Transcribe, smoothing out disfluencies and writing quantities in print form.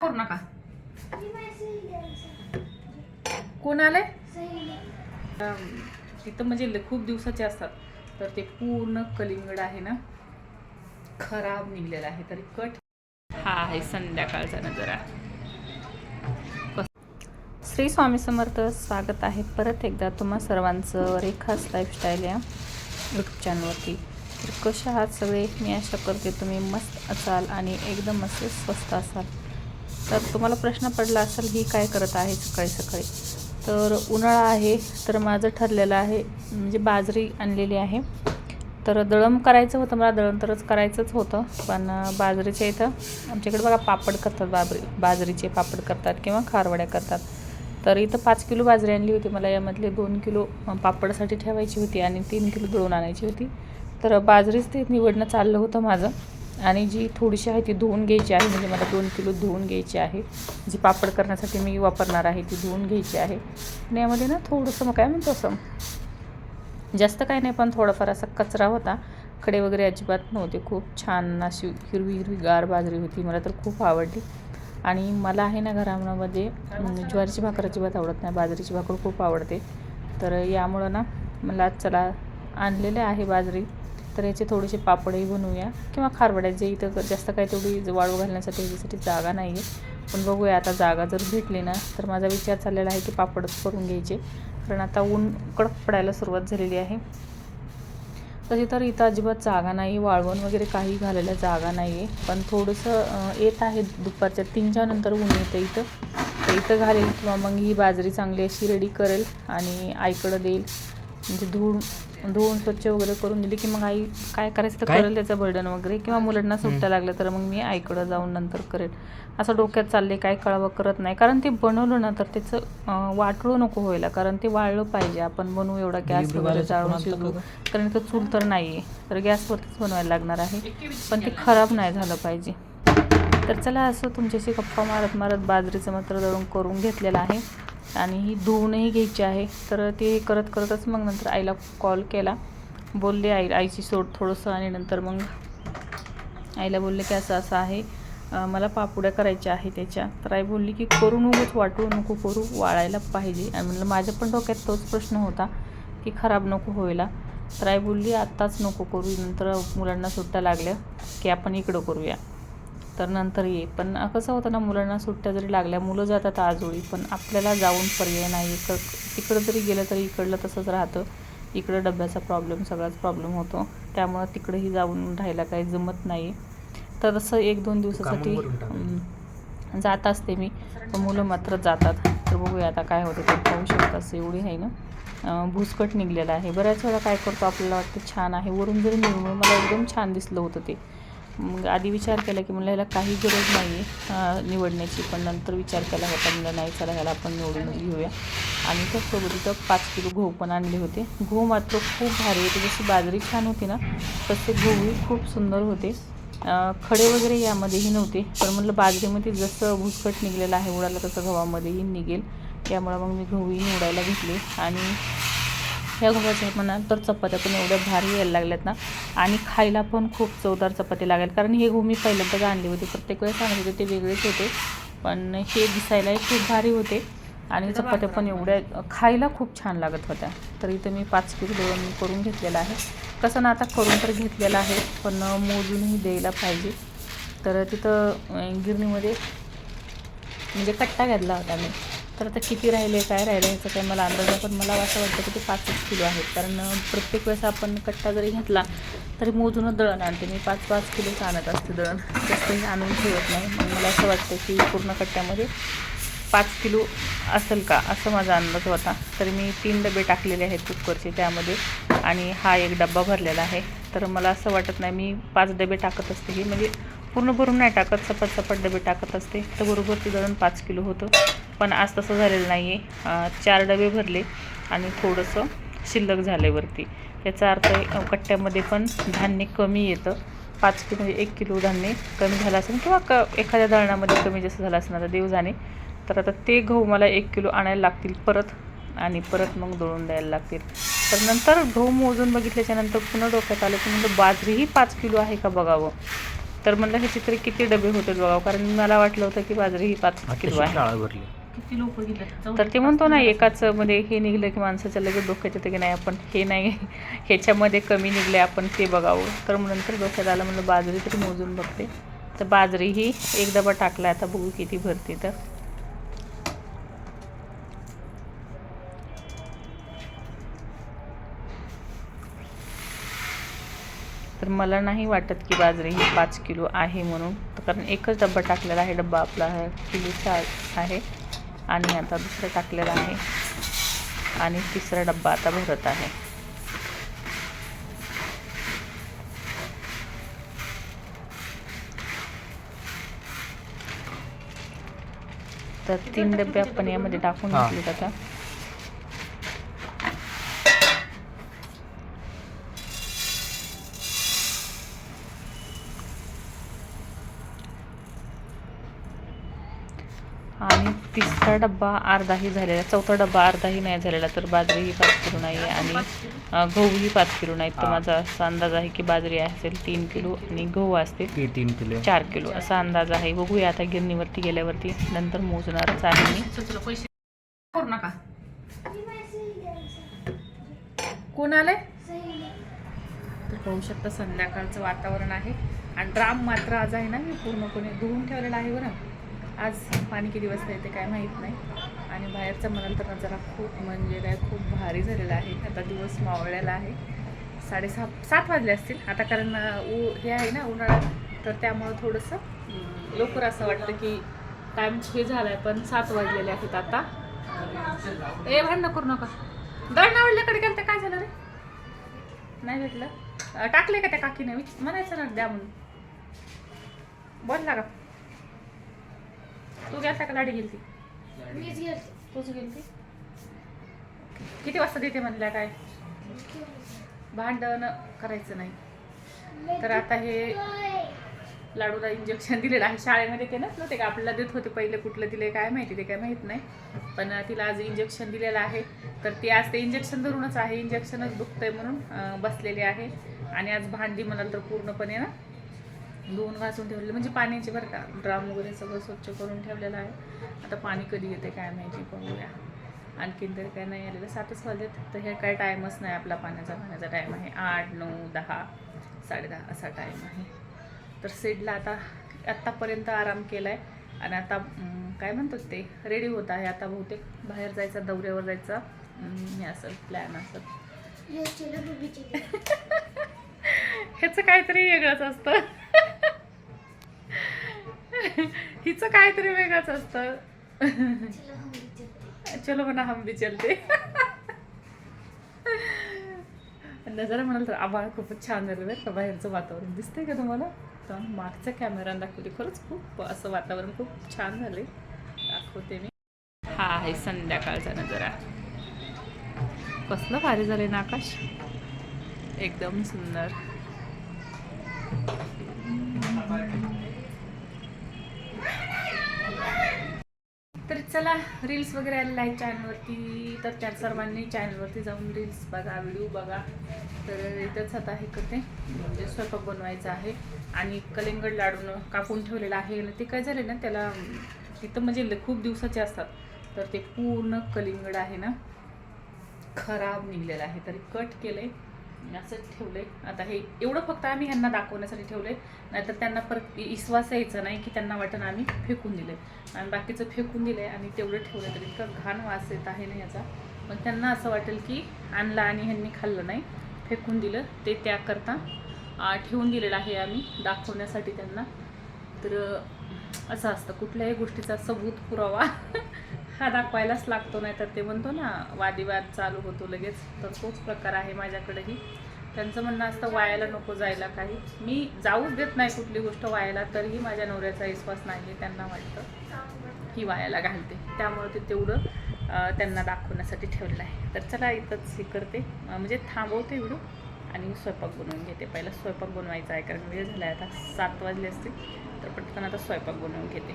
करू नका. कोण आले तिथं म्हणजे खूप दिवसाचे असतात तर ते पूर्ण कलिंगड आहे ना खराब निघलेला आहे. तरी कट हा आहे संध्याकाळचा नजारा. श्री स्वामी समर्थ. स्वागत आहे परत एकदा तुम्हा सर्वांचं रेखाच लाईफस्टाईल या यूट्यूब चॅनलवरती. तर कशा आहात सगळे? मी आशा करते तुम्ही मस्त असाल आणि एकदम असे स्वस्त असाल. तर तुम्हाला प्रश्न पडला असेल ही काय करत आहे सकाळी सकाळी. तर उन्हाळा आहे तर माझं ठरलेलं आहे म्हणजे बाजरी आणलेली आहे. तर दळण करायचं होतं मला, दळण तरच करायचंच होतं. पण बाजरीच्या इथं आमच्याकडे बघा पापड करतात, बाजरीचे पापड करतात किंवा खारवड्या करतात. तर इथं 5 किलो बाजरी आणली होती मला. यामधले 2 किलो पापडासाठी ठेवायची होती आणि 3 किलो दळून आणायची होती. तर बाजरीच ते निवडणं चाललं होतं माझं. आणि जी थोडीशी आहे ती धुवून घ्यायची आहे. म्हणजे मला 2 किलो धुवून घ्यायची आहे. जी पापड करण्यासाठी मी वापरणार आहे ती धुवून घ्यायची आहे. आणि यामध्ये ना थोडंसं मग काय म्हणतो असं जास्त काही नाही पण थोडाफार असा कचरा होता. खडे वगैरे अजिबात नव्हते. खूप छान अशी हिरवी हिरवीगार बाजरी होती. मला तर खूप आवडली. आणि मला आहे ना घरामध्ये ज्वारीची भाकर अजिबात आवडत नाही, बाजरीची भाकर खूप आवडते. तर यामुळं ना मला चला आणलेले आहे बाजरी. तर याचे थोडेसे पापडही बनवूया किंवा खारवड्या. जे इथं जास्त काही तेवढी वाळू घालण्यासाठी याच्यासाठी जागा नाही आहे. पण बघूया आता जागा जर भेटली ना तर माझा विचार चाललेला आहे की पापडच करून घ्यायचे. कारण आता ऊन कडक पडायला सुरुवात झालेली आहे. तशी तर इथं अजिबात जागा नाही, वाळवण वगैरे काही घालायला जागा नाही आहे. पण थोडंसं येत आहे दुपारच्या 3च्या नंतर ऊन येतं इथं. तर इथं घालेल किंवा मग ही बाजरी चांगली अशी रेडी करेल आणि आईकडं देईल. म्हणजे धुवून स्वच्छ वगैरे करून दिली की मग आई काय करायचं तर करेल त्याचं बर्डन वगैरे. किंवा मुलांना सुट्ट्या लागलं तर मग मी आईकडं जाऊन नंतर करेल असं डोक्यात चालले. काय कळावं करत नाही. कारण ते बनवलं ना तर त्याचं वाटळं नको व्हायला. कारण ते वाळलं पाहिजे. आपण बनवू एवढा गॅस वगैरे जाळून शिजवू. कारण इथं चूल तर नाही आहे तर गॅसवरतीच बनवायला लागणार आहे. पण ते खराब नाही झालं पाहिजे. तर चला असं तुमच्याशी गप्पा मारत मारत बाजरीचं मात्र दळून करून घेतलेलं आहे. आणि ही धुवूनही घ्यायची आहे. तर ते करत करतच मग नंतर आईला कॉल केला. बोलले आईची सोड थोडंसं. आणि नंतर मग आईला बोलले की असं असं आहे, मला पापुड्या करायच्या आहे त्याच्या. तर आई बोलली की करू नकोच, वाटू नको करू, वाळायला पाहिजे. आणि म्हणलं माझ्या पण डोक्यात तोच प्रश्न होता की खराब नको व्हायला. तर आई बोलली आत्ताच नको करू, नंतर मुलांना सुट्ट्या लागल्या की आपण इकडं करूया तर नंतर ये. पण कसं होतं ना मुलांना सुट्ट्या जरी लागल्या मुलं जातात आजोळी, पण आपल्याला जाऊन पर्याय नाही. तर तिकडं जरी गेलं तरी इकडलं तसंच राहतं. इकडं डब्याचा प्रॉब्लेम सगळाच प्रॉब्लेम होतो. त्यामुळं तिकडेही जाऊन राहायला काही जमत नाही. तर तसं 1-2 दिवसासाठी जात असते मी. पण मुलं मात्र जातात. तर बघूया आता काय होतं ते. पाहू शकता असं एवढी आहे ना भुसकट निघलेलं आहे. बऱ्याच वेळा काय करतो आपल्याला वाटतं छान आहे, वरून जरी निघून मला एकदम छान दिसलं होतं ते. मग आधी विचार केला की मला ह्याला काही गरज नाही आहे निवडण्याची. पण नंतर विचार केला होता मला नाही चला ह्याला आपण निवडूनच घेऊया. आणि त्यासोबत इथं 5 किलो गहू पण आणले होते. गहू मात्र खूप भारी होते. जशी बाजरी छान होती ना तसे गहूही खूप सुंदर होते. खडे वगैरे यामध्येही नव्हते. पण म्हटलं बाजरीमध्ये जसं भुसकट निघलेलं आहे उडाला तसं गव्हामध्येही निघेल. त्यामुळं मग मी गहूही निवडायला घेतले. आणि ह्या गव्हाच्या म्हणाल तर चपात्या पण एवढ्या भारी यायला लागल्यात ना. आणि खायला पण खूप चवदार चपाती लागेल. कारण हे गहू मी पहिल्यांदाच आणले होते. प्रत्येक वेळेस सांगत होते ते वेगळेच होते. पण हे दिसायलाही खूप भारी होते. आणि चपात्या पण एवढ्या खायला खूप छान लागत होत्या. तर इथं मी 5 किलो दळण करून घेतलेलं आहे. कसं ना आता करून तर घेतलेलं आहे पण मोजूनही द्यायला पाहिजे. तर तिथं गिरणीमध्ये म्हणजे कट्टा घेतला होता मी. तर आता किती राहिले काय राहिलं ह्याचं काही मला अंदाज नाही. पण मला असं वाटतं की ते 5 किलो आहेत. कारण प्रत्येक वेळेस आपण कट्टा जरी घेतला तरी मोजूनच दळण आणते मी. 5-5 किलोच आणत असते दळण, जास्तही आणून ठेवत नाही. मग मला असं वाटतं की पूर्ण कट्ट्यामध्ये 5 किलो असेल का असं माझा अंदाज होता. तर मी 3 डबे टाकलेले आहेत कुकरचे त्यामध्ये. आणि हा एक डब्बा भरलेला आहे. तर मला असं वाटत नाही मी 5 डबे टाकत असते. ही म्हणजे पूर्ण भरून नाही टाकत, सपाट डबे टाकत असते. तर बरोबर ते दळण 5 किलो होतं. पण आज तसं झालेलं नाही आहे. 4 डबे भरले आणि थोडंसं शिल्लक झालं वरती. याचा अर्थ कट्ट्यामध्ये पण धान्य कमी येतं. 5 किलो म्हणजे 1 किलो धान्य कमी झालं असेल किंवा एखाद्या दळणामध्ये कमी जास्त झालं असेल आता देव जाणे. तर आता ते गहू मला 1 किलो आणायला लागतील परत. आणि परत मग दळून द्यायला लागतील. तर नंतर गहू मोजून बघितल्याच्यानंतर पुन्हा डोक्यात आलं की म्हणजे बाजरीही 5 किलो आहे का बघावं. तर म्हणलं ह्याचे तरी किती डबे होते बघावं, कारण मला वाटलं होतं की बाजरी ही 5 किलो आहे. किती लोक गेले तर ते म्हणतो ना एकाच मध्ये हे निघलं की माणसाच्या लगेच डोक्यात येतं की नाही आपण हे नाही ह्याच्यामध्ये कमी निघले आपण ते बघावं. तर मग नंतर डोक्यात आलं, म्हणलं बाजरी तरी मोजून बघते. तर बाजरी ही एक डबा टाकला, आता बघू किती भरते. तर मला नाही वाटत की बाजरी ही 5 किलो आहे म्हणून, कारण एकच डब्बा टाकलेला आहे. डब्बा आपला किलोचा आहे आणि आता दुसरा टाकलेला आहे आणि तिसरा डब्बा आता भरत आहे. तर 3 डबे आपण यामध्ये टाकून घेतले आता. आणि तिसरा डब्बा अर्धाही झालेला, चौथा डब्बा अर्धाही नाही झालेला. तर बाजरी ही 5 किलो नाही आहे आणि गहूही 5 किलो नाहीत. तर माझा असा अंदाज आहे की बाजरी असेल 3 किलो आणि गहू असतील 3 किलो 4 किलो असा अंदाज आहे. बघूया आता गिरणीवरती गेल्यावरती नंतर मोजणारच आहे मी. पैसे करू नका. कोण आलंय तर पाहू शकता संध्याकाळचं वातावरण आहे आणि ड्राम मात्र आज आहे ना मी पूर्णपणे धुवून ठेवलेला आहे बरं. आज पाणी किती वाजता येते काय माहीत नाही. आणि बाहेरचं म्हणाल तर जरा खूप म्हणजे काय खूप भारी झालेलं आहे. आता दिवस मावळलेला आहे. 6:30-7 वाजले असतील आता, कारण हे आहे ना उन्हाळा, तर त्यामुळं थोडंसं लवकर असं वाटतं की टाईम हे झाला आहे. पण 7 वाजलेले आहेत आता. भांडणं करू नका. दळण आवडल्याकडे गेलं तर काय झालं रे, नाही भेटलं. टाकले का त्या काकीने म्हणायचं ना द्या म्हणून. बोलला का तू गेलता का गाडी गेलती? मीच गेलते. तूच गेलती. किती वाजता देते म्हणल्या काय भांडण करायचं नाही. तर आता हे लाडूला इंजेक्शन दिलेलं आहे. शाळेमध्ये ते नव्हते का आपल्याला देत होते पहिले, कुठलं दिले काय माहिती, ते काय माहीत नाही. पण तिला आज इंजेक्शन दिलेलं आहे. तर ती आज ते इंजेक्शन धरूनच आहे, इंजेक्शनच दुखतंय म्हणून बसलेली आहे. आणि आज भांडी म्हणाल तर पूर्णपणे ना धुवून घासून ठेवलेलं, म्हणजे पाण्याची बरं का, ड्राम वगैरे सगळं स्वच्छ करून ठेवलेलं आहे. आता पाणी कधी येते काय माहिती, बघूया. आणखीन तरी काय नाही आलेलं. 7च वाजलेत. तर हे काय टाईमच नाही आपला पाण्याचा टाईम आहे. 8, 9, 10, 10:30 असा टाईम आहे. तर सेडला आत्तापर्यंत आराम केला आहे आणि आता काय म्हणतात ते रेडी होत आहे. आता बहुतेक बाहेर जायचा, दौऱ्यावर जायचा हे असेल, प्लॅन असेल. ह्याचं काहीतरी वेगळंच असतं. हिचं काहीतरी वेगळंच असतं. चलो म्हणा हम भी चलते. नजर म्हणाल तर आभाळ खूपच छान झालं बरं का. बाहेरचं वातावरण दिसतंय का तुम्हाला? तर मागचा कॅमेरा दाखवते, खरंच खूप असं वातावरण खूप छान झालंय. दाखवते मी. हा आहे संध्याकाळचा नजारा. कसलं भारी झालंय ना आकाश, एकदम सुंदर. तर चला, रील्स वगैरे आलेला आहे चॅनलवरती, तर त्या सर्वांनी चॅनलवरती जाऊन रील्स बघा, व्हिडिओ बघा. तर इथंच आता हे करते, म्हणजे स्वयंपाक बनवायचा आहे. आणि कलिंगड लाडून कापून ठेवलेलं आहे. आणि ते काय झाले ना, त्याला तिथं म्हणजे खूप दिवसाचे असतात, तर ते पूर्ण कलिंगड आहे ना खराब निघलेलं आहे. तरी कट केलंय, असंच ठेवलंय. आता हे एवढं फक्त आम्ही ह्यांना दाखवण्यासाठी ठेवलंय, नाहीतर त्यांना परत विश्वास यायचा नाही की त्यांना वाटण आम्ही फेकून दिलंय. आणि बाकीचं फेकून दिलंय आणि तेवढं ठेवलं, तरी इतका घाण वास येत आहे ना याचा. पण त्यांना असं वाटेल की आणलं आणि ह्यांनी खाल्लं नाही, फेकून दिलं. ते त्याकरता ठेवून दिलेलं आहे आम्ही दाखवण्यासाठी त्यांना. तर असं असतं, कुठल्याही गोष्टीचा सबूत पुरावा हा दाखवायलाच लागतो, नाही तर ते म्हणतो ना वादिवाद चालू होतो लगेच. तर तोच प्रकार आहे माझ्याकडेही. त्यांचं म्हणणं असतं वायाला नको जायला काही, मी जाऊच देत नाही कुठली गोष्ट वायाला. तरीही माझ्या नवऱ्याचा विश्वास नाही आहे, त्यांना वाटतं ही वायाला घालते. त्यामुळे ते तेवढं त्यांना दाखवण्यासाठी ठेवलेलं आहे. तर चला इथंच हे करते, म्हणजे थांबवते व्हिडिओ आणि स्वयंपाक बनवून घेते. पहिला स्वयंपाक बनवायचा आहे, कारण वेळ झाला आहे आता 7 वाजले असतील. तर पटकन आता स्वयंपाक बनवून घेते.